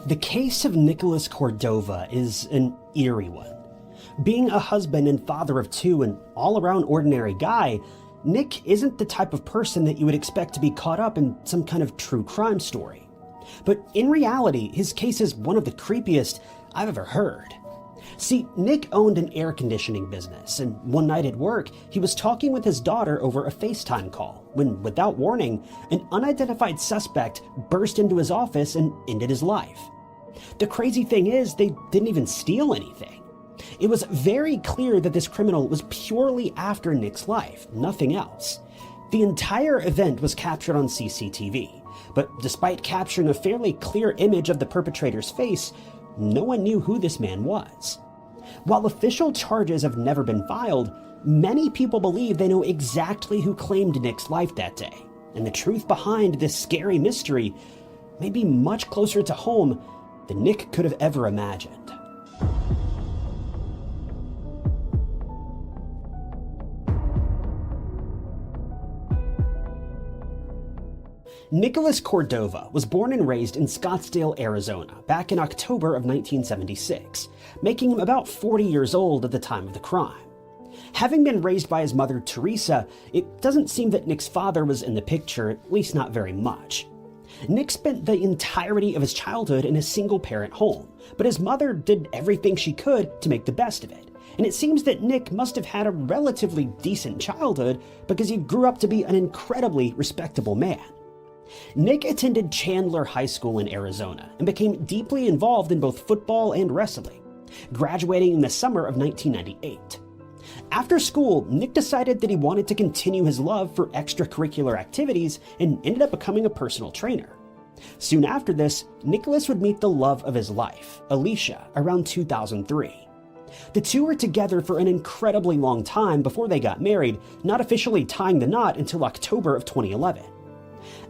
The case of Nicholas Cordova is an eerie one. Being a husband and father of two and all-around ordinary guy, Nick isn't the type of person that you would expect to be caught up in some kind of true crime story. But in reality, his case is one of the creepiest I've ever heard. See, Nick owned an air conditioning business, and one night at work, he was talking with his daughter over a FaceTime call when, without warning, an unidentified suspect burst into his office and ended his life. The crazy thing is, they didn't even steal anything. It was very clear that this criminal was purely after Nick's life, nothing else. The entire event was captured on CCTV, but despite capturing a fairly clear image of the perpetrator's face, no one knew who this man was. While official charges have never been filed, many people believe they know exactly who claimed Nick's life that day, and the truth behind this scary mystery may be much closer to home than Nick could have ever imagined. Nicholas Cordova was born and raised in Scottsdale, Arizona, back in October of 1976, making him about 40 years old at the time of the crime. Having been raised by his mother, Teresa, it doesn't seem that Nick's father was in the picture, at least not very much. Nick spent the entirety of his childhood in a single-parent home, but his mother did everything she could to make the best of it, and it seems that Nick must have had a relatively decent childhood because he grew up to be an incredibly respectable man. Nick attended Chandler High School in Arizona and became deeply involved in both football and wrestling, graduating in the summer of 1998. After school, Nick decided that he wanted to continue his love for extracurricular activities and ended up becoming a personal trainer. Soon after this, Nicholas would meet the love of his life, Alicia, around 2003. The two were together for an incredibly long time before they got married, not officially tying the knot until October of 2011.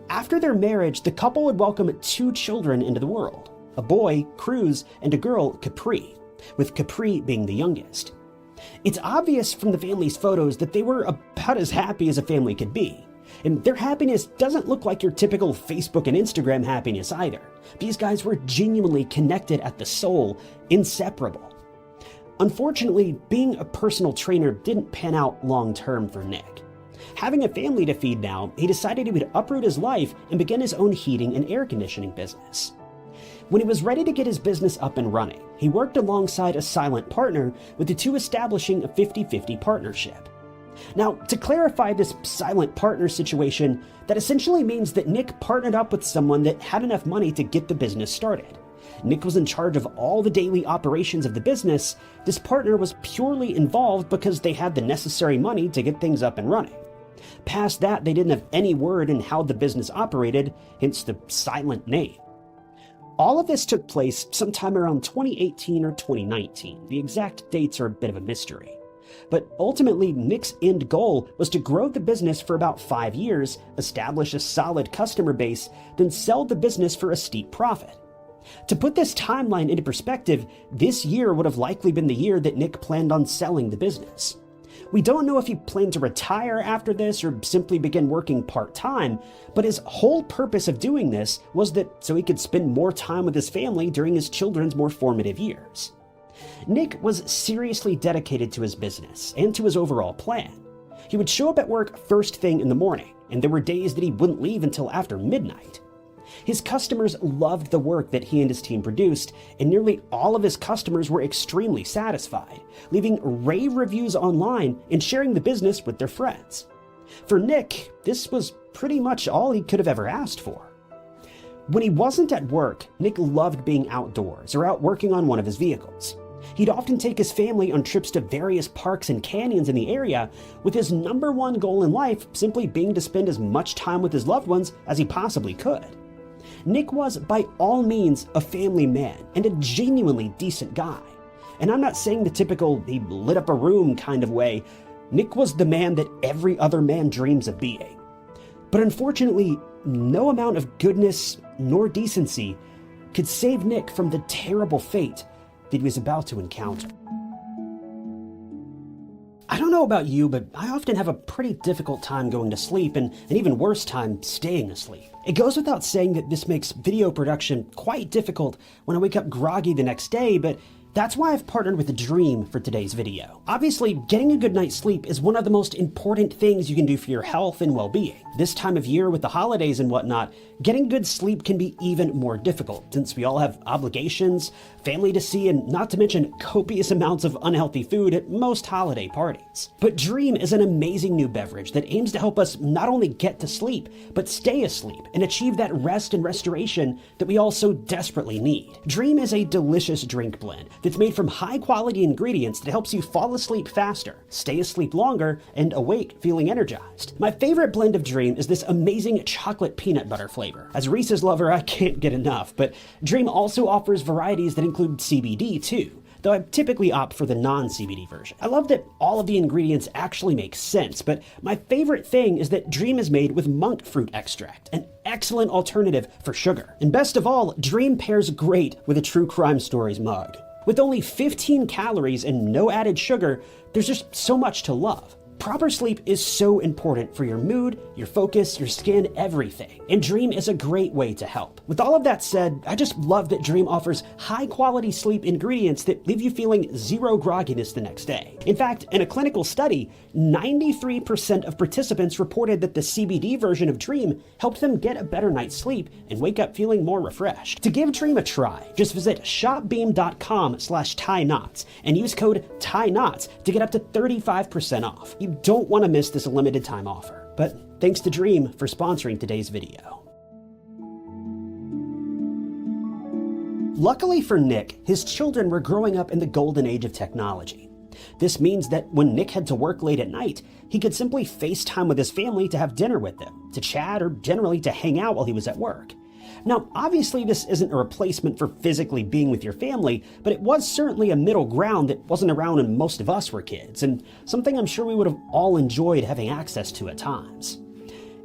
After their marriage, the couple would welcome two children into the world, a boy, Cruz, and a girl, Capri, with Capri being the youngest. It's obvious from the family's photos that they were about as happy as a family could be, and their happiness doesn't look like your typical Facebook and Instagram happiness either. These guys were genuinely connected at the soul, inseparable. Unfortunately, being a personal trainer didn't pan out long-term for Nick. Having a family to feed now, he decided he would uproot his life and begin his own heating and air conditioning business. When he was ready to get his business up and running, he worked alongside a silent partner, with the two establishing a 50-50 partnership. Now, to clarify this silent partner situation, that essentially means that Nick partnered up with someone that had enough money to get the business started. Nick was in charge of all the daily operations of the business. This partner was purely involved because they had the necessary money to get things up and running. Past that, they didn't have any word in how the business operated, hence the silent name. All of this took place sometime around 2018 or 2019. The exact dates are a bit of a mystery. But ultimately, Nick's end goal was to grow the business for about 5 years, establish a solid customer base, then sell the business for a steep profit. To put this timeline into perspective, this year would have likely been the year that Nick planned on selling the business. We don't know if he planned to retire after this or simply begin working part-time, but his whole purpose of doing this was that so he could spend more time with his family during his children's more formative years. Nick was seriously dedicated to his business and to his overall plan. He would show up at work first thing in the morning, and there were days that he wouldn't leave until after midnight. His customers loved the work that he and his team produced, and nearly all of his customers were extremely satisfied, leaving rave reviews online and sharing the business with their friends. For Nick, this was pretty much all he could have ever asked for. When he wasn't at work, Nick loved being outdoors or out working on one of his vehicles. He'd often take his family on trips to various parks and canyons in the area, with his number one goal in life simply being to spend as much time with his loved ones as he possibly could. Nick was, by all means, a family man and a genuinely decent guy. And I'm not saying the typical he lit up a room kind of way. Nick was the man that every other man dreams of being. But unfortunately, no amount of goodness nor decency could save Nick from the terrible fate that he was about to encounter. I don't know about you, but I often have a pretty difficult time going to sleep and an even worse time staying asleep. It goes without saying that this makes video production quite difficult when I wake up groggy the next day, but that's why I've partnered with Dream for today's video. Obviously, getting a good night's sleep is one of the most important things you can do for your health and well-being. This time of year with the holidays and whatnot, getting good sleep can be even more difficult since we all have obligations, family to see, and not to mention copious amounts of unhealthy food at most holiday parties. But Dream is an amazing new beverage that aims to help us not only get to sleep, but stay asleep and achieve that rest and restoration that we all so desperately need. Dream is a delicious drink blend that's made from high-quality ingredients that helps you fall asleep faster, stay asleep longer, and awake feeling energized. My favorite blend of Dream is this amazing chocolate peanut butter flavor. As a Reese's lover, I can't get enough, but Dream also offers varieties that include CBD too, though I typically opt for the non-CBD version. I love that all of the ingredients actually make sense, but my favorite thing is that Dream is made with monk fruit extract, an excellent alternative for sugar. And best of all, Dream pairs great with a True Crime Stories mug. With only 15 calories and no added sugar, there's just so much to love. Proper sleep is so important for your mood, your focus, your skin, everything. And Dream is a great way to help. With all of that said, I just love that Dream offers high-quality sleep ingredients that leave you feeling zero grogginess the next day. In fact, in a clinical study, 93% of participants reported that the CBD version of Dream helped them get a better night's sleep and wake up feeling more refreshed. To give Dream a try, just visit shopbeam.com/tieknots and use code TIEKNOTS to get up to 35% off. You don't want to miss this limited time offer. But thanks to Dream for sponsoring today's video. Luckily for Nick, his children were growing up in the golden age of technology. This means that when Nick had to work late at night, he could simply FaceTime with his family to have dinner with them, to chat, or generally to hang out while he was at work. Now, obviously this isn't a replacement for physically being with your family, but it was certainly a middle ground that wasn't around when most of us were kids, and something I'm sure we would have all enjoyed having access to at times.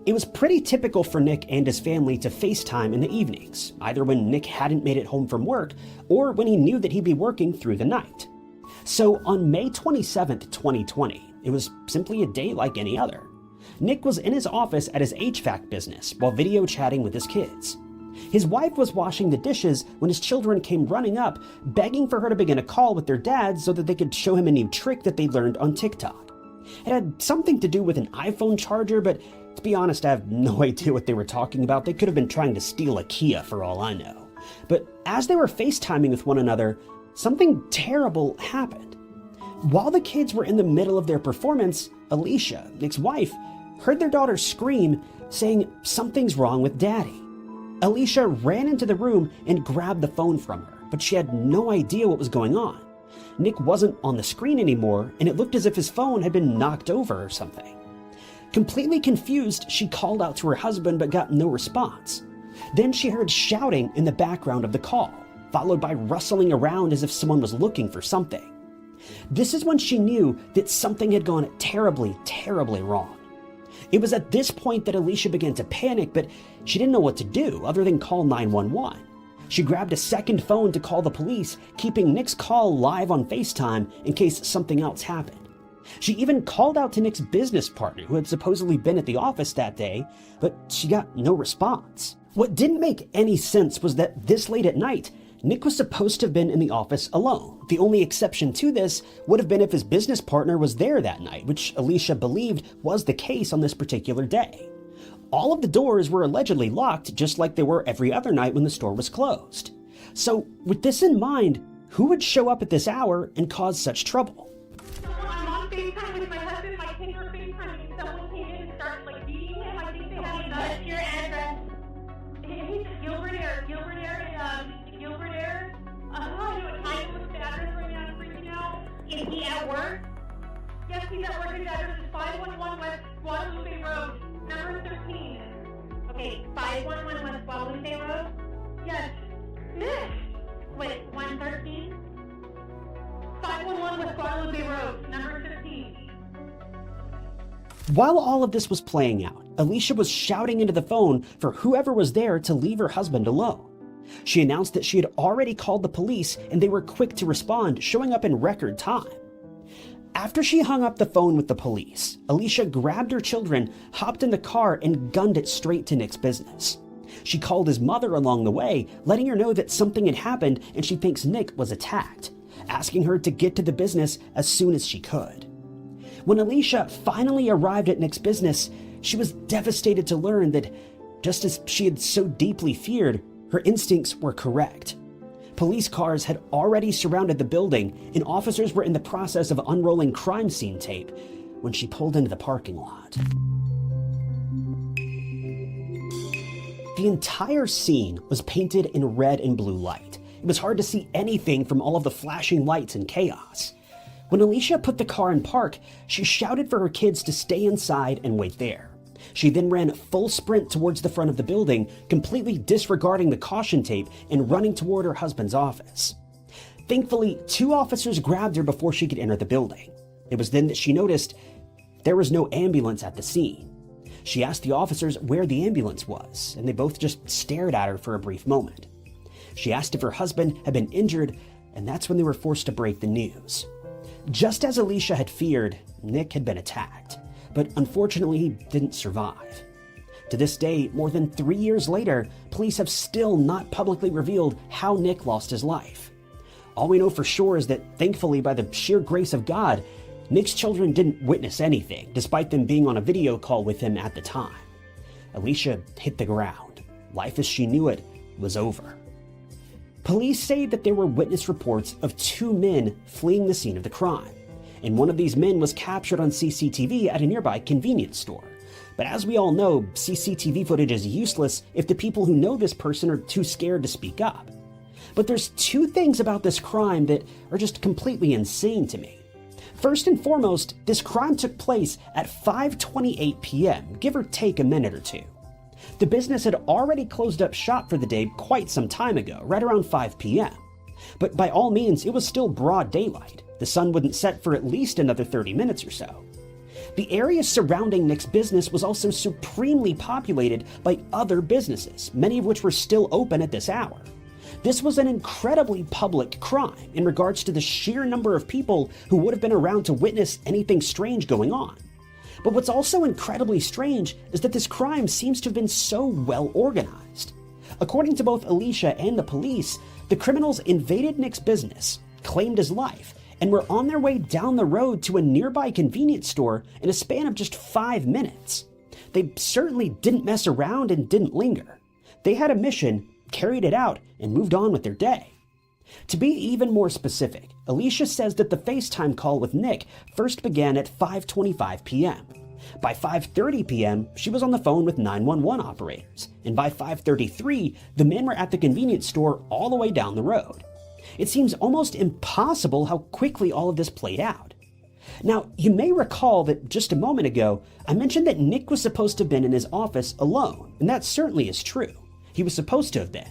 It was pretty typical for Nick and his family to FaceTime in the evenings, either when Nick hadn't made it home from work, or when he knew that he'd be working through the night. So on May 27th, 2020, it was simply a day like any other. Nick was in his office at his HVAC business while video chatting with his kids. His wife was washing the dishes when his children came running up, begging for her to begin a call with their dad so that they could show him a new trick that they learned on TikTok. It had something to do with an iPhone charger, but to be honest, I have no idea what they were talking about. They could have been trying to steal a Kia for all I know. But as they were FaceTiming with one another, something terrible happened. While the kids were in the middle of their performance, Alicia, Nick's wife, heard their daughter scream, saying, "Something's wrong with Daddy." Alicia ran into the room and grabbed the phone from her, but she had no idea what was going on. Nick wasn't on the screen anymore, and it looked as if his phone had been knocked over or something. Completely confused, she called out to her husband but got no response. Then she heard shouting in the background of the call, followed by rustling around as if someone was looking for something. This is when she knew that something had gone terribly, terribly wrong. It was at this point that Alicia began to panic, but she didn't know what to do other than call 911. She grabbed a second phone to call the police, keeping Nick's call live on FaceTime in case something else happened. She even called out to Nick's business partner, who had supposedly been at the office that day, but she got no response. What didn't make any sense was that this late at night, Nick was supposed to have been in the office alone. The only exception to this would have been if his business partner was there that night, which Alicia believed was the case on this particular day. All of the doors were allegedly locked, just like they were every other night when the store was closed. So, with this in mind, who would show up at this hour and cause such trouble? I'm on FaceTime with my husband, my kids were FaceTiming, someone came in and started beating him. I think they had What's your address? He's Gilbert Air, Gilbert Air. I don't know what time was the address right now, I'm freaking out. Is he at work? Yes, he's at work. His address is 511 West Guadalupe Road, number 13. Okay, 511 West Guadalupe Road? Yes. Miss! Wait, 113? 511 West Guadalupe Road, number 15. While all of this was playing out, Alicia was shouting into the phone for whoever was there to leave her husband alone. She announced that she had already called the police and they were quick to respond, showing up in record time. After she hung up the phone with the police, Alicia grabbed her children, hopped in the car, and gunned it straight to Nick's business. She called his mother along the way, letting her know that something had happened and she thinks Nick was attacked, asking her to get to the business as soon as she could. When Alicia finally arrived at Nick's business, she was devastated to learn that, just as she had so deeply feared, her instincts were correct. Police cars had already surrounded the building, and officers were in the process of unrolling crime scene tape when she pulled into the parking lot. The entire scene was painted in red and blue light. It was hard to see anything from all of the flashing lights and chaos. When Alicia put the car in park, she shouted for her kids to stay inside and wait there. She then ran full sprint towards the front of the building, completely disregarding the caution tape and running toward her husband's office. Thankfully, 2 officers grabbed her before she could enter the building. It was then that she noticed there was no ambulance at the scene. She asked the officers where the ambulance was, and they both just stared at her for a brief moment. She asked if her husband had been injured, and that's when they were forced to break the news. Just as Alicia had feared, Nick had been attacked, but unfortunately he didn't survive. To this day, more than 3 years later, police have still not publicly revealed how Nick lost his life. All we know for sure is that, thankfully, by the sheer grace of God, Nick's children didn't witness anything, despite them being on a video call with him at the time. Alicia hit the ground. Life as she knew it was over. Police say that there were witness reports of 2 men fleeing the scene of the crime, and one of these men was captured on CCTV at a nearby convenience store. But as we all know, CCTV footage is useless if the people who know this person are too scared to speak up. But there's 2 things about this crime that are just completely insane to me. First and foremost, this crime took place at 5:28 p.m., give or take a minute or two. The business had already closed up shop for the day quite some time ago, right around 5 p.m. But by all means, it was still broad daylight. The sun wouldn't set for at least another 30 minutes or so. The area surrounding Nick's business was also supremely populated by other businesses, many of which were still open at this hour. This was an incredibly public crime in regards to the sheer number of people who would have been around to witness anything strange going on. But what's also incredibly strange is that this crime seems to have been so well organized. According to both Alicia and the police, the criminals invaded Nick's business, claimed his life, and were on their way down the road to a nearby convenience store in a span of just 5 minutes. They certainly didn't mess around and didn't linger. They had a mission, carried it out, and moved on with their day. To be even more specific, Alicia says that the FaceTime call with Nick first began at 5:25 p.m. By 5:30 p.m., she was on the phone with 911 operators, and by 5:33, the men were at the convenience store all the way down the road. It seems almost impossible how quickly all of this played out. Now, you may recall that just a moment ago, I mentioned that Nick was supposed to have been in his office alone, and that certainly is true. He was supposed to have been.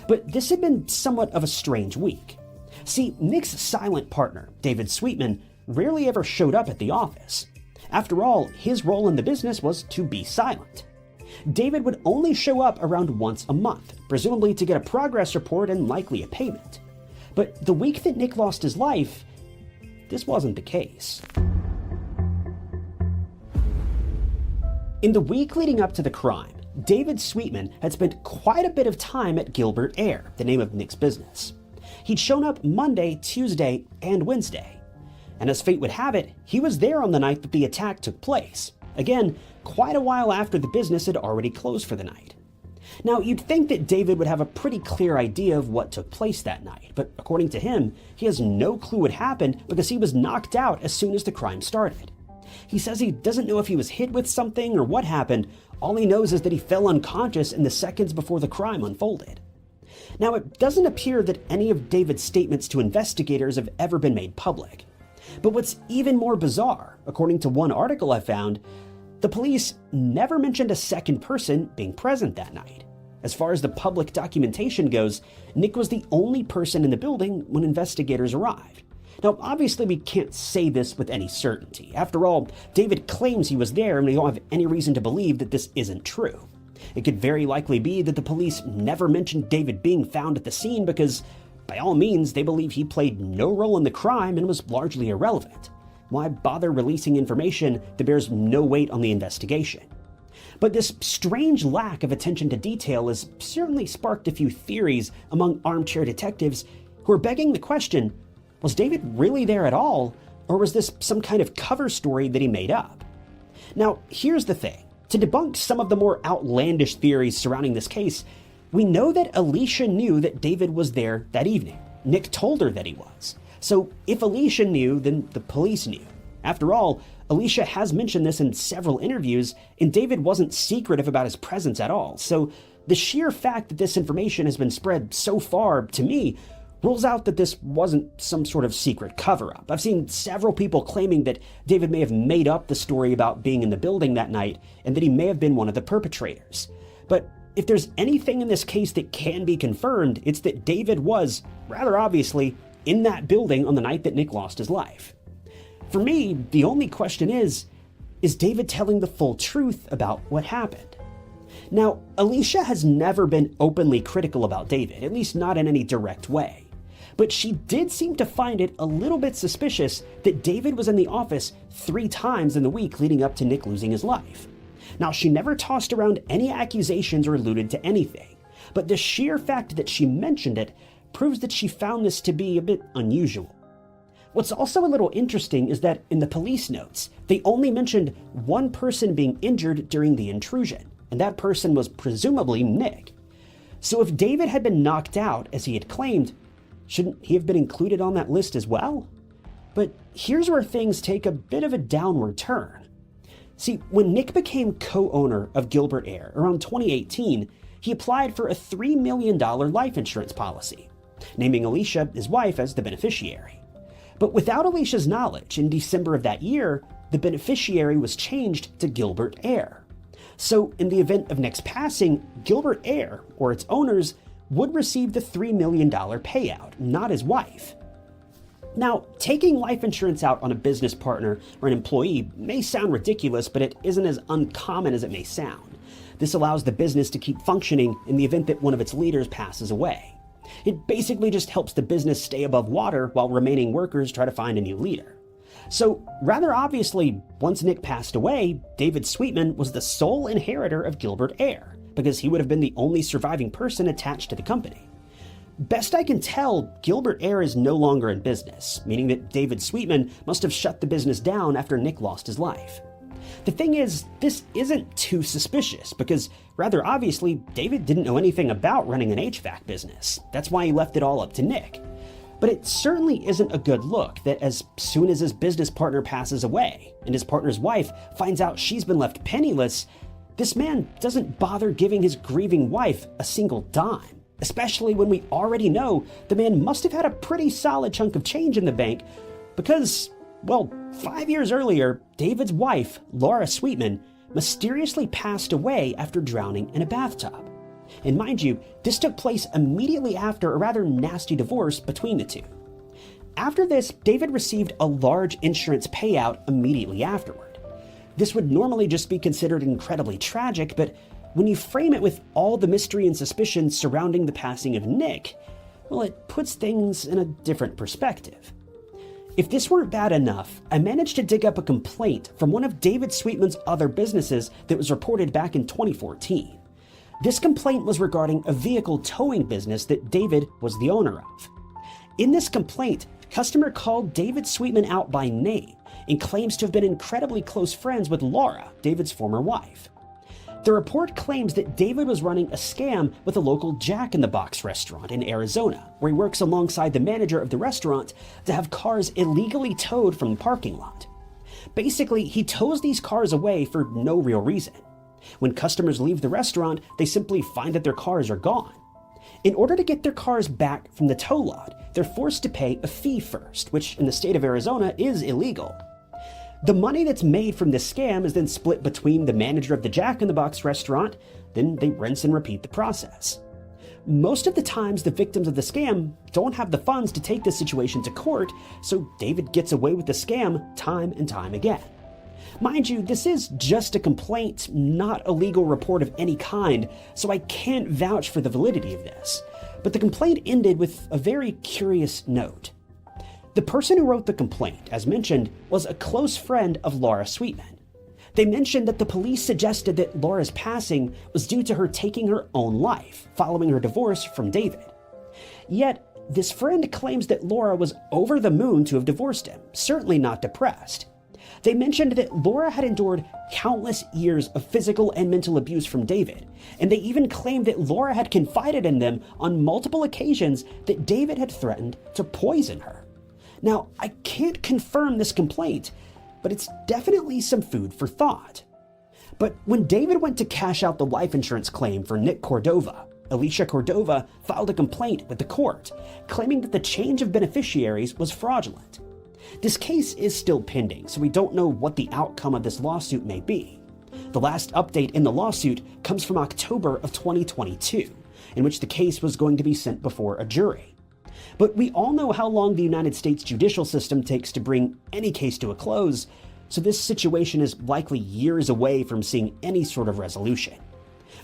But this had been somewhat of a strange week. See, Nick's silent partner, David Sweetman, rarely ever showed up at the office. After all, his role in the business was to be silent. David would only show up around once a month, presumably to get a progress report and likely a payment. But the week that Nick lost his life, this wasn't the case. In the week leading up to the crime, David Sweetman had spent quite a bit of time at Gilbert Air, the name of Nick's business. He'd shown up Monday, Tuesday, and Wednesday. And as fate would have it, he was there on the night that the attack took place. Again, quite a while after the business had already closed for the night. Now, you'd think that David would have a pretty clear idea of what took place that night, but according to him, he has no clue what happened because he was knocked out as soon as the crime started. He says he doesn't know if he was hit with something or what happened. All he knows is that he fell unconscious in the seconds before the crime unfolded. Now, it doesn't appear that any of David's statements to investigators have ever been made public. But what's even more bizarre, according to one article I found, the police never mentioned a second person being present that night. As far as the public documentation goes, Nick was the only person in the building when investigators arrived. Now, obviously, we can't say this with any certainty. After all, David claims he was there, and we don't have any reason to believe that this isn't true. It could very likely be that the police never mentioned David being found at the scene because, by all means, they believe he played no role in the crime and was largely irrelevant. why bother releasing information that bears no weight on the investigation? But this strange lack of attention to detail has certainly sparked a few theories among armchair detectives who are begging the question, was David really there at all, or was this some kind of cover story that he made up? Now, here's the thing. To debunk some of the more outlandish theories surrounding this case, we know that Alicia knew that David was there that evening. Nick told her that he was. So if Alicia knew, then the police knew. After all, Alicia has mentioned this in several interviews, and David wasn't secretive about his presence at all. So the sheer fact that this information has been spread so far, to me, rules out that this wasn't some sort of secret cover-up. I've seen several people claiming that David may have made up the story about being in the building that night and that he may have been one of the perpetrators. But if there's anything in this case that can be confirmed, it's that David was, rather obviously, in that building on the night that Nick lost his life. For me, the only question is David telling the full truth about what happened? Now, Alicia has never been openly critical about David, at least not in any direct way. But she did seem to find it a little bit suspicious that David was in the office 3 times in the week leading up to Nick losing his life. Now, she never tossed around any accusations or alluded to anything, but the sheer fact that she mentioned it proves that she found this to be a bit unusual. What's also a little interesting is that in the police notes, they only mentioned one person being injured during the intrusion, and that person was presumably Nick. So if David had been knocked out, as he had claimed, shouldn't he have been included on that list as well? But here's where things take a bit of a downward turn. See, when Nick became co-owner of Gilbert Air around 2018, he applied for a $3 million life insurance policy, naming Alicia, his wife, as the beneficiary. But without Alicia's knowledge, in December of that year, the beneficiary was changed to Gilbert Air. So in the event of Nick's passing, Gilbert Air, or its owners, would receive the $3 million payout, not his wife. Now, taking life insurance out on a business partner or an employee may sound ridiculous, but it isn't as uncommon as it may sound. This allows the business to keep functioning in the event that one of its leaders passes away. It basically just helps the business stay above water while remaining workers try to find a new leader. So, rather obviously, once Nick passed away, David Sweetman was the sole inheritor of Gilbert Air, because he would have been the only surviving person attached to the company. Best I can tell, Gilbert Air is no longer in business, meaning that David Sweetman must have shut the business down after Nick lost his life. The thing is, this isn't too suspicious, because rather obviously, David didn't know anything about running an HVAC business. That's why he left it all up to Nick. But it certainly isn't a good look that as soon as his business partner passes away, and his partner's wife finds out she's been left penniless, this man doesn't bother giving his grieving wife a single dime, especially when we already know the man must have had a pretty solid chunk of change in the bank because, well, 5 years earlier, David's wife, Laura Sweetman, mysteriously passed away after drowning in a bathtub. And mind you, this took place immediately after a rather nasty divorce between the two. After this, David received a large insurance payout immediately afterward. This would normally just be considered incredibly tragic, but when you frame it with all the mystery and suspicion surrounding the passing of Nick, well, it puts things in a different perspective. If this weren't bad enough, I managed to dig up a complaint from one of David Sweetman's other businesses that was reported back in 2014. This complaint was regarding a vehicle towing business that David was the owner of. In this complaint, the customer called David Sweetman out by name and claims to have been incredibly close friends with Laura, David's former wife. The report claims that David was running a scam with a local Jack in the Box restaurant in Arizona, where he works alongside the manager of the restaurant to have cars illegally towed from the parking lot. Basically, he tows these cars away for no real reason. When customers leave the restaurant, they simply find that their cars are gone. In order to get their cars back from the tow lot, they're forced to pay a fee first, which in the state of Arizona is illegal. The money that's made from this scam is then split between the manager of the Jack in the Box restaurant, then they rinse and repeat the process. Most of the times, the victims of the scam don't have the funds to take this situation to court, so David gets away with the scam time and time again. Mind you, this is just a complaint, not a legal report of any kind, so I can't vouch for the validity of this. But the complaint ended with a very curious note. The person who wrote the complaint, as mentioned, was a close friend of Laura Sweetman. They mentioned that the police suggested that Laura's passing was due to her taking her own life following her divorce from David. Yet, this friend claims that Laura was over the moon to have divorced him, certainly not depressed. They mentioned that Laura had endured countless years of physical and mental abuse from David, and they even claimed that Laura had confided in them on multiple occasions that David had threatened to poison her. Now, I can't confirm this complaint, but it's definitely some food for thought. But when David went to cash out the life insurance claim for Nick Cordova, Alicia Cordova filed a complaint with the court, claiming that the change of beneficiaries was fraudulent. This case is still pending, so we don't know what the outcome of this lawsuit may be. The last update in the lawsuit comes from October of 2022, in which the case was going to be sent before a jury. But we all know how long the United States judicial system takes to bring any case to a close, so this situation is likely years away from seeing any sort of resolution.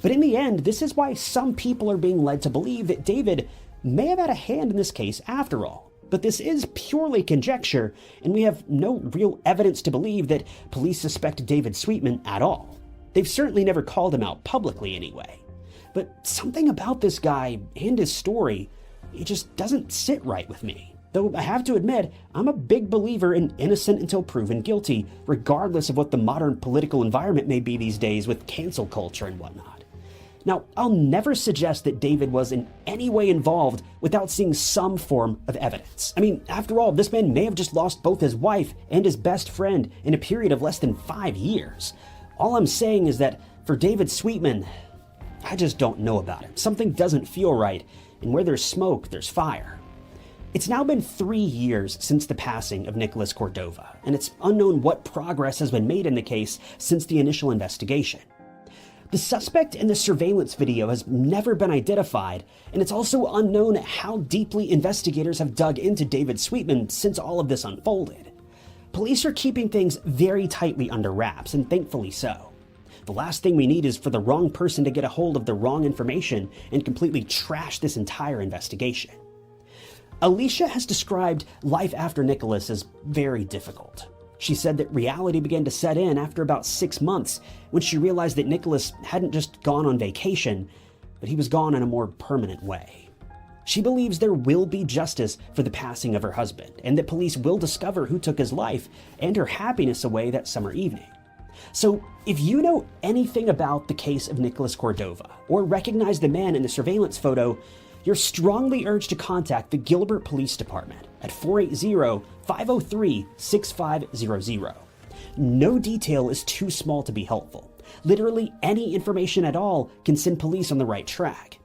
But in the end, this is why some people are being led to believe that David may have had a hand in this case after all. But this is purely conjecture, and we have no real evidence to believe that police suspect David Sweetman at all. They've certainly never called him out publicly anyway. But something about this guy and his story, it just doesn't sit right with me. Though I have to admit, I'm a big believer in innocent until proven guilty, regardless of what the modern political environment may be these days with cancel culture and whatnot. Now, I'll never suggest that David was in any way involved without seeing some form of evidence. I mean, after all, this man may have just lost both his wife and his best friend in a period of less than 5 years. All I'm saying is that for David Sweetman, I just don't know about him. Something doesn't feel right, and where there's smoke, there's fire. It's now been 3 years since the passing of Nicholas Cordova, and it's unknown what progress has been made in the case since the initial investigation. The suspect in the surveillance video has never been identified, and it's also unknown how deeply investigators have dug into David Sweetman since all of this unfolded. Police are keeping things very tightly under wraps, and thankfully so. The last thing we need is for the wrong person to get a hold of the wrong information and completely trash this entire investigation. Alicia has described life after Nicholas as very difficult. She said that reality began to set in after about 6 months when she realized that Nicholas hadn't just gone on vacation, but he was gone in a more permanent way. She believes there will be justice for the passing of her husband, and that police will discover who took his life and her happiness away that summer evening. So, if you know anything about the case of Nicholas Cordova, or recognize the man in the surveillance photo, you're strongly urged to contact the Gilbert Police Department at 480-503-6500. No detail is too small to be helpful. Literally any information at all can send police on the right track.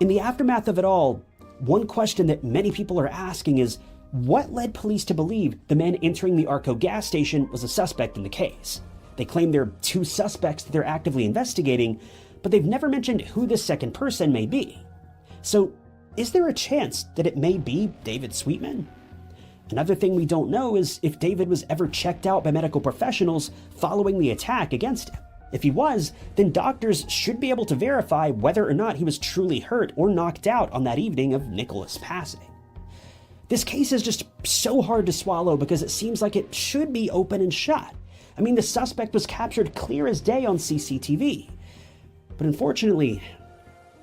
In the aftermath of it all, one question that many people are asking is, what led police to believe the man entering the Arco gas station was a suspect in the case? They claim there are 2 suspects that they're actively investigating, but they've never mentioned who this second person may be. So, is there a chance that it may be David Sweetman? Another thing we don't know is if David was ever checked out by medical professionals following the attack against him. If he was, then doctors should be able to verify whether or not he was truly hurt or knocked out on that evening of Nicholas' passing. This case is just so hard to swallow because it seems like it should be open and shut. I mean, the suspect was captured clear as day on CCTV. But unfortunately,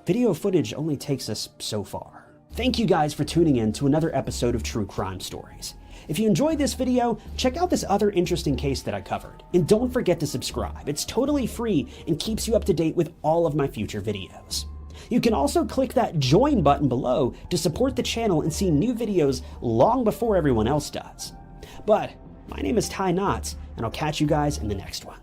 video footage only takes us so far. Thank you guys for tuning in to another episode of True Crime Stories. If you enjoyed this video, check out this other interesting case that I covered. And don't forget to subscribe. It's totally free and keeps you up to date with all of my future videos. You can also click that join button below to support the channel and see new videos long before everyone else does. But my name is Ty Knotts, and I'll catch you guys in the next one.